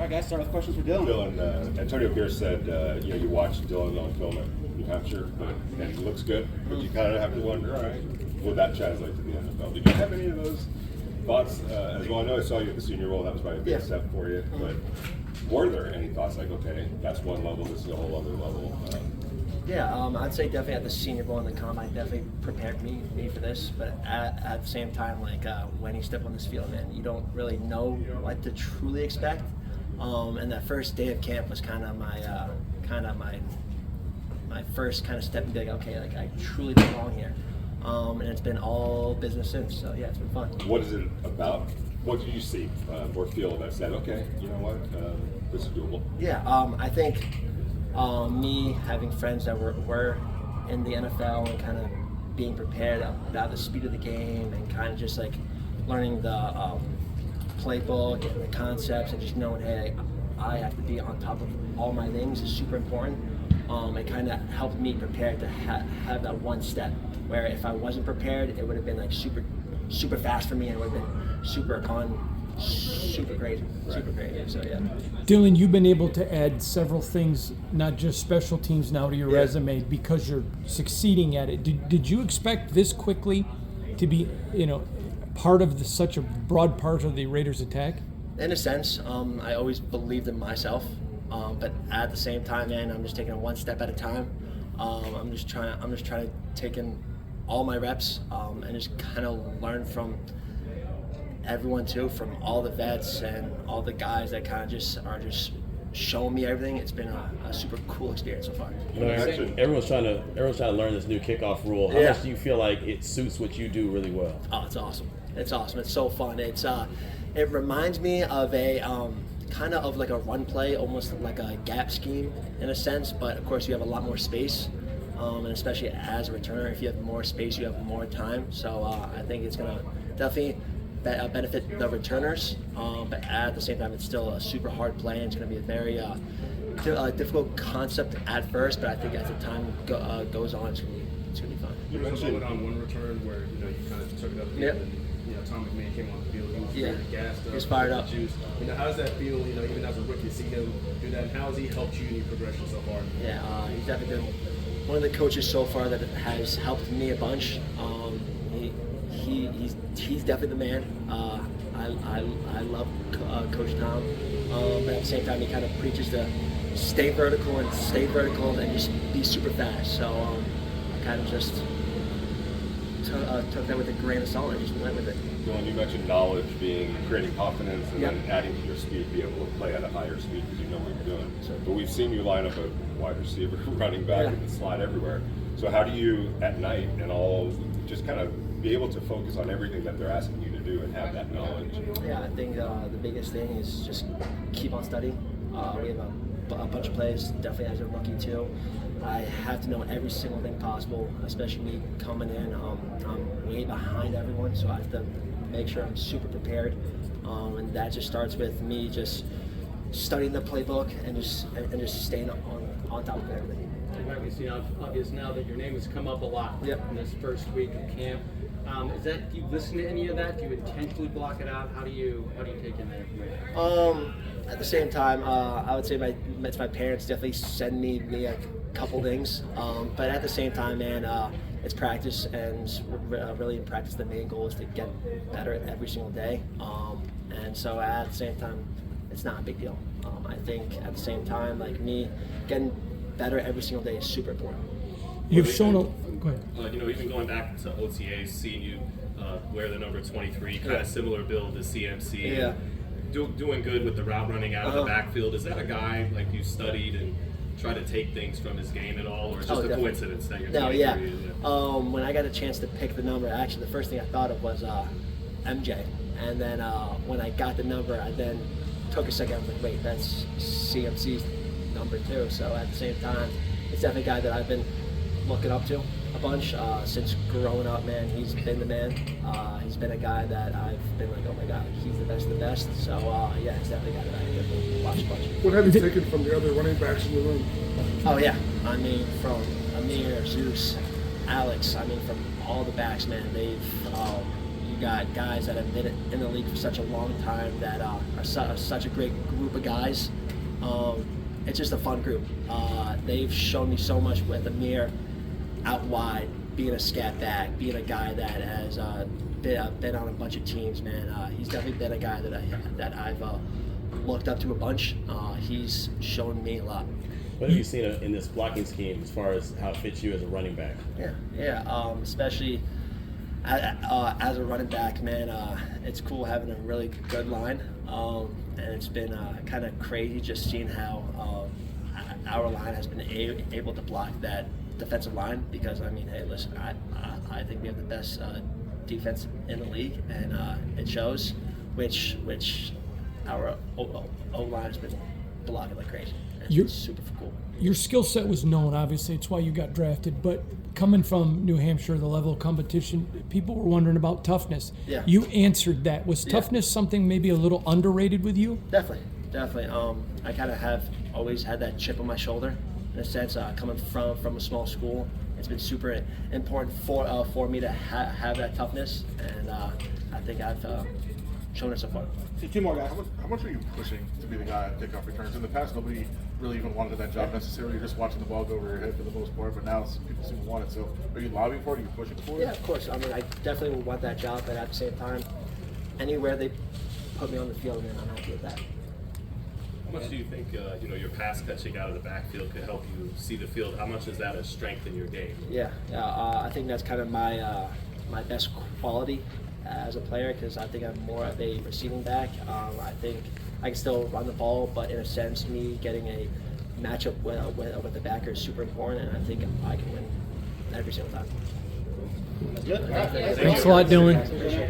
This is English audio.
right, guys, start with questions for Dylan. Dylan, Antonio Pierce said, you watched Dylan on film at New Hampshire, and it looks good, but you kind of have to wonder, all right, would that translate to the NFL? Did you have any of those thoughts as well? I know I saw you at the Senior Bowl, that was probably a big step for you, but were there any thoughts like, okay, that's one level, this is a whole other level? I'd say definitely at the Senior Bowl and the Combine definitely prepared me for this. But at the same time, when you step on this field, man, you don't really know what to truly expect. And that first day of camp was kind of my first kind of step and be like, okay, like I truly belong here. And it's been all business since. So yeah, it's been fun. What is it about? What did you see or feel that said, okay, you know what, this is doable? Yeah, I think. Me having friends that were in the NFL and kind of being prepared about the speed of the game and kind of just like learning the playbook and the concepts and just knowing, hey, I have to be on top of all my things is super important. It kind of helped me prepare to have that one step where if I wasn't prepared, it would have been like super fast for me and it would have been super crazy. So yeah. Dylan, you've been able to add several things, not just special teams now, to your resume because you're succeeding at it. Did you expect this quickly to be, part of such a broad part of the Raiders' attack? In a sense, I always believed in myself, but at the same time, man, I'm just taking it one step at a time. I'm just trying to take in all my reps and just kind of learn from everyone too, from all the vets and all the guys that kind of just are showing me everything. It's been a super cool experience so far. Everyone's trying to learn this new kickoff rule. How much do you feel like it suits what you do really well? Oh, it's awesome. It's so fun. It reminds me of a kind of like a run play, almost like a gap scheme in a sense, but of course you have a lot more space. And especially as a returner, if you have more space, you have more time. So I think it's gonna definitely benefit the returners, but at the same time, it's still a super hard play, and it's going to be a very difficult concept at first. But I think as the time goes on, it's going to be fun. You mentioned on one return where you kind of took it up, and Tom McMahon came on the field. He was very gassed up. He was fired up. How does that feel? Even as a rookie, see him do that. And how has he helped you in your progression so far? Yeah, he's definitely been one of the coaches so far that has helped me a bunch. He's definitely the man. I love Coach Tom, but at the same time he kind of preaches to stay vertical and just be super fast. So I kind of just took that with a grain of salt and just went with it. Dylan, you mentioned knowledge creating confidence and then adding to your speed, be able to play at a higher speed because you know what you're doing. But we've seen you line up a wide receiver, running back, and slide everywhere. So how do you, at night and all, just kind of be able to focus on everything that they're asking you to do and have that knowledge? Yeah, I think the biggest thing is just keep on studying. We have a bunch of plays, definitely as a rookie too. I have to know every single thing possible, especially me coming in. I'm way behind everyone, so I have to make sure I'm super prepared. And that just starts with me just studying the playbook and just staying on top of everything. Obviously, obvious now that your name has come up a lot in this first week of camp. Do you listen to any of that? Do you intentionally block it out? How do you take in that information? At the same time, I would say my parents definitely send me a couple things. But at the same time, man, it's practice, and really in practice, the main goal is to get better every single day. And so at the same time, it's not a big deal. I think at the same time, like me, getting better every single day is super important. You've shown go ahead. Even going back to OTAs, seeing you wear the number 23, kind of similar build to CMC. Yeah. Doing good with the route running out of the backfield. Is that a guy like you studied and try to take things from his game at all, or is it just a coincidence that you're 23? When I got a chance to pick the number, actually the first thing I thought of was MJ. And then when I got the number, I then took a second. I was like, wait, that's CMC's number too. So at the same time, it's definitely a guy that I've been looking up to a bunch since growing up, man. He's been the man. He's been a guy that I've been like, oh my God, he's the best of the best. So yeah, he's definitely a guy that I've been watching a bunch. What have you taken from the other running backs in the room? Oh yeah, I mean from Amir, Zeus, Alex. I mean from all the backs, man. They've You got guys that have been in the league for such a long time that are such a great group of guys. It's just a fun group. They've shown me so much with Amir out wide, being a scat back, being a guy that has been on a bunch of teams, man. He's definitely been a guy that I've looked up to a bunch. He's shown me a lot. What have you seen in this blocking scheme as far as how it fits you as a running back? Yeah. Especially as a running back, man. It's cool having a really good line, and it's been kind of crazy just seeing how our line has been able to block that defensive line. Because I mean, hey, listen, I think we have the best defense in the league, and it shows. Which our O line has been blocking like crazy. It's super cool. Your skill set was known, obviously. It's why you got drafted. But coming from New Hampshire, the level of competition, people were wondering about toughness. Yeah. You answered that. Was toughness something maybe a little underrated with you? Definitely. I kind of have always had that chip on my shoulder, in a sense. Coming from a small school, it's been super important for me to have that toughness, and I think I've shown it so far. Two more guys. How much are you pushing to be the guy at kickoff returns? In the past, nobody really even wanted that job necessarily. You're just watching the ball go over your head for the most part, but now people seem to want it. So are you lobbying for it? Are you pushing for it? Yeah, of course. I mean, I definitely would want that job, but at the same time, anywhere they put me on the field, man, I'm happy with that. How much do you think your pass catching out of the backfield could help you see the field? How much is that a strength in your game? Yeah. I think that's kind of my best quality as a player, because I think I'm more of a receiving back. I think I can still run the ball, but in a sense, me getting a matchup with the backer is super important, and I think I can win every single time. Good. Thanks a lot, Dylan.